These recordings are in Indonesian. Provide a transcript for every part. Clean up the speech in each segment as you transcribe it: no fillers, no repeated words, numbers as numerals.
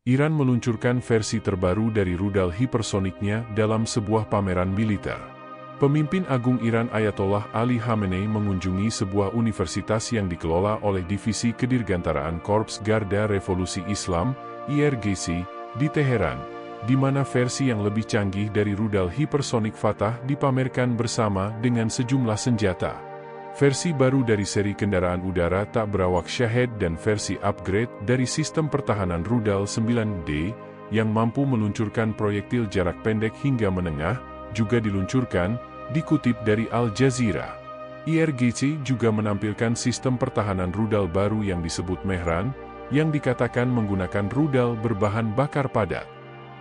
Iran meluncurkan versi terbaru dari rudal hipersoniknya dalam sebuah pameran militer. Pemimpin Agung Iran Ayatollah Ali Khamenei mengunjungi sebuah universitas yang dikelola oleh Divisi Kedirgantaraan Korps Garda Revolusi Islam, IRGC, di Teheran, di mana versi yang lebih canggih dari rudal hipersonik Fatah dipamerkan bersama dengan sejumlah senjata. Versi baru dari seri kendaraan udara tak berawak Shahed dan versi upgrade dari sistem pertahanan rudal 9D yang mampu meluncurkan proyektil jarak pendek hingga menengah, juga diluncurkan, dikutip dari Al Jazeera. IRGC juga menampilkan sistem pertahanan rudal baru yang disebut Mehran, yang dikatakan menggunakan rudal berbahan bakar padat.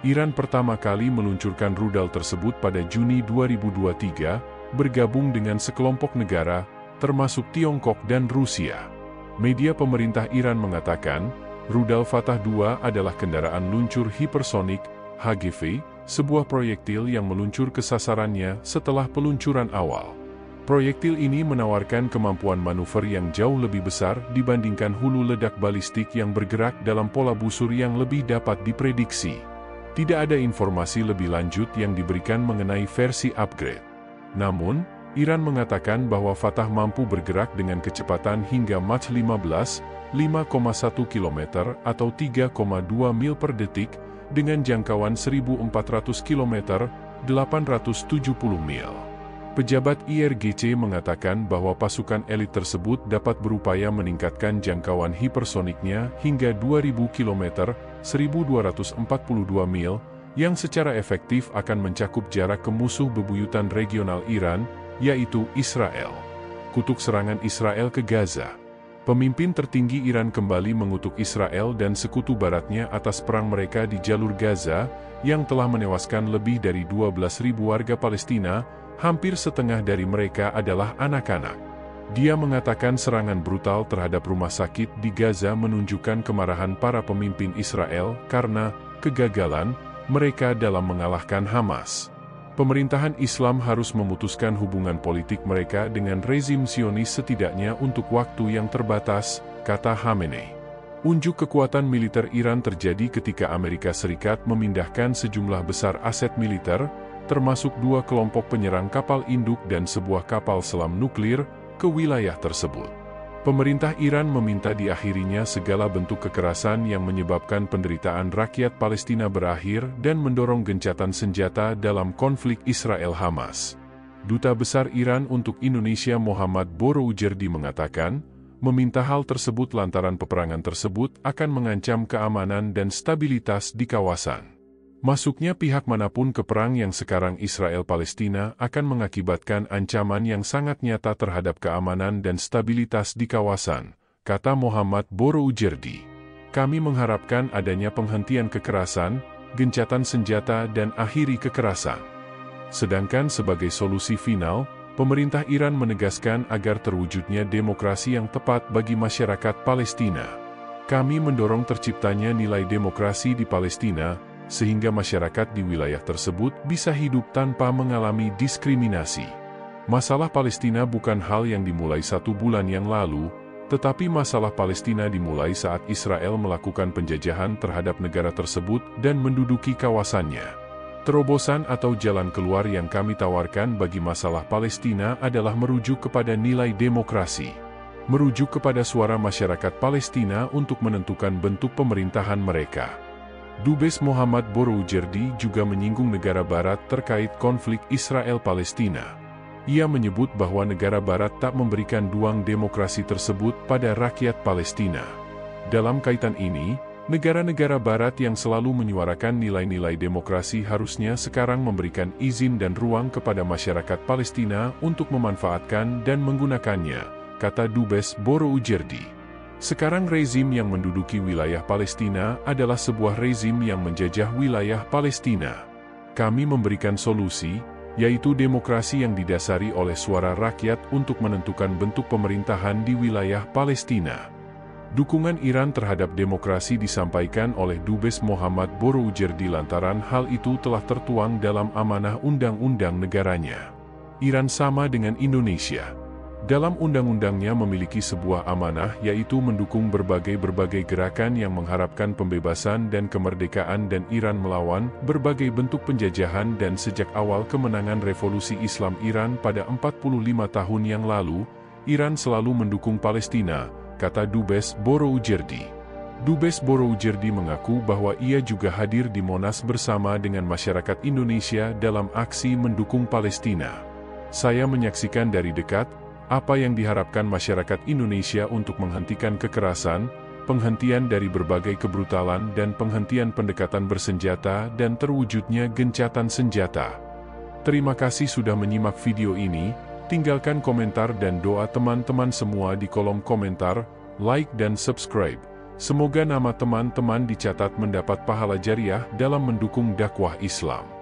Iran pertama kali meluncurkan rudal tersebut pada Juni 2023, bergabung dengan sekelompok negara, termasuk Tiongkok dan Rusia. Media pemerintah Iran mengatakan, rudal Fatah II adalah kendaraan luncur hipersonik, HGV, sebuah proyektil yang meluncur ke sasarannya setelah peluncuran awal. Proyektil ini menawarkan kemampuan manuver yang jauh lebih besar dibandingkan hulu ledak balistik yang bergerak dalam pola busur yang lebih dapat diprediksi. Tidak ada informasi lebih lanjut yang diberikan mengenai versi upgrade. Namun, Iran mengatakan bahwa Fatah mampu bergerak dengan kecepatan hingga Mach 15, 5,1 km atau 3,2 mil per detik, dengan jangkauan 1.400 km, 870 mil. Pejabat IRGC mengatakan bahwa pasukan elit tersebut dapat berupaya meningkatkan jangkauan hipersoniknya hingga 2.000 km, 1.242 mil, yang secara efektif akan mencakup jarak ke musuh bebuyutan regional Iran, yaitu Israel. Kutuk serangan Israel ke Gaza. Pemimpin tertinggi Iran kembali mengutuk Israel dan sekutu baratnya atas perang mereka di jalur Gaza, yang telah menewaskan lebih dari 12.000 warga Palestina, hampir setengah dari mereka adalah anak-anak. Dia mengatakan serangan brutal terhadap rumah sakit di Gaza menunjukkan kemarahan para pemimpin Israel karena kegagalan mereka dalam mengalahkan Hamas. Pemerintahan Islam harus memutuskan hubungan politik mereka dengan rezim Zionis setidaknya untuk waktu yang terbatas, kata Khamenei. Unjuk kekuatan militer Iran terjadi ketika Amerika Serikat memindahkan sejumlah besar aset militer, termasuk 2 kelompok penyerang kapal induk dan sebuah kapal selam nuklir, ke wilayah tersebut. Pemerintah Iran meminta diakhirinya segala bentuk kekerasan yang menyebabkan penderitaan rakyat Palestina berakhir dan mendorong gencatan senjata dalam konflik Israel-Hamas. Duta Besar Iran untuk Indonesia Muhammad Boroujerdi mengatakan, meminta hal tersebut lantaran peperangan tersebut akan mengancam keamanan dan stabilitas di kawasan. Masuknya pihak manapun ke perang yang sekarang Israel-Palestina akan mengakibatkan ancaman yang sangat nyata terhadap keamanan dan stabilitas di kawasan, kata Muhammad Boroujerdi. Kami mengharapkan adanya penghentian kekerasan, gencatan senjata dan akhiri kekerasan. Sedangkan sebagai solusi final, pemerintah Iran menegaskan agar terwujudnya demokrasi yang tepat bagi masyarakat Palestina. Kami mendorong terciptanya nilai demokrasi di Palestina, sehingga masyarakat di wilayah tersebut bisa hidup tanpa mengalami diskriminasi. Masalah Palestina bukan hal yang dimulai 1 bulan yang lalu, tetapi masalah Palestina dimulai saat Israel melakukan penjajahan terhadap negara tersebut dan menduduki kawasannya. Terobosan atau jalan keluar yang kami tawarkan bagi masalah Palestina adalah merujuk kepada nilai demokrasi. Merujuk kepada suara masyarakat Palestina untuk menentukan bentuk pemerintahan mereka. Dubes Muhammad Boroujerdi juga menyinggung negara barat terkait konflik Israel-Palestina. Ia menyebut bahwa negara barat tak memberikan ruang demokrasi tersebut pada rakyat Palestina. Dalam kaitan ini, negara-negara barat yang selalu menyuarakan nilai-nilai demokrasi harusnya sekarang memberikan izin dan ruang kepada masyarakat Palestina untuk memanfaatkan dan menggunakannya, kata Dubes Boroujerdi. Sekarang rezim yang menduduki wilayah Palestina adalah sebuah rezim yang menjajah wilayah Palestina. Kami memberikan solusi, yaitu demokrasi yang didasari oleh suara rakyat untuk menentukan bentuk pemerintahan di wilayah Palestina. Dukungan Iran terhadap demokrasi disampaikan oleh Dubes Muhammad Boroujerdi lantaran hal itu telah tertuang dalam amanah undang-undang negaranya. Iran sama dengan Indonesia. Dalam undang-undangnya memiliki sebuah amanah yaitu mendukung berbagai gerakan yang mengharapkan pembebasan dan kemerdekaan dan Iran melawan berbagai bentuk penjajahan dan sejak awal kemenangan revolusi Islam Iran pada 45 tahun yang lalu, Iran selalu mendukung Palestina, kata Dubes Boroujerdi. Dubes Boroujerdi mengaku bahwa ia juga hadir di Monas bersama dengan masyarakat Indonesia dalam aksi mendukung Palestina. Saya menyaksikan dari dekat apa yang diharapkan masyarakat Indonesia untuk menghentikan kekerasan, penghentian dari berbagai kebrutalan dan penghentian pendekatan bersenjata dan terwujudnya gencatan senjata. Terima kasih sudah menyimak video ini, tinggalkan komentar dan doa teman-teman semua di kolom komentar, like dan subscribe. Semoga nama teman-teman dicatat mendapat pahala jariah dalam mendukung dakwah Islam.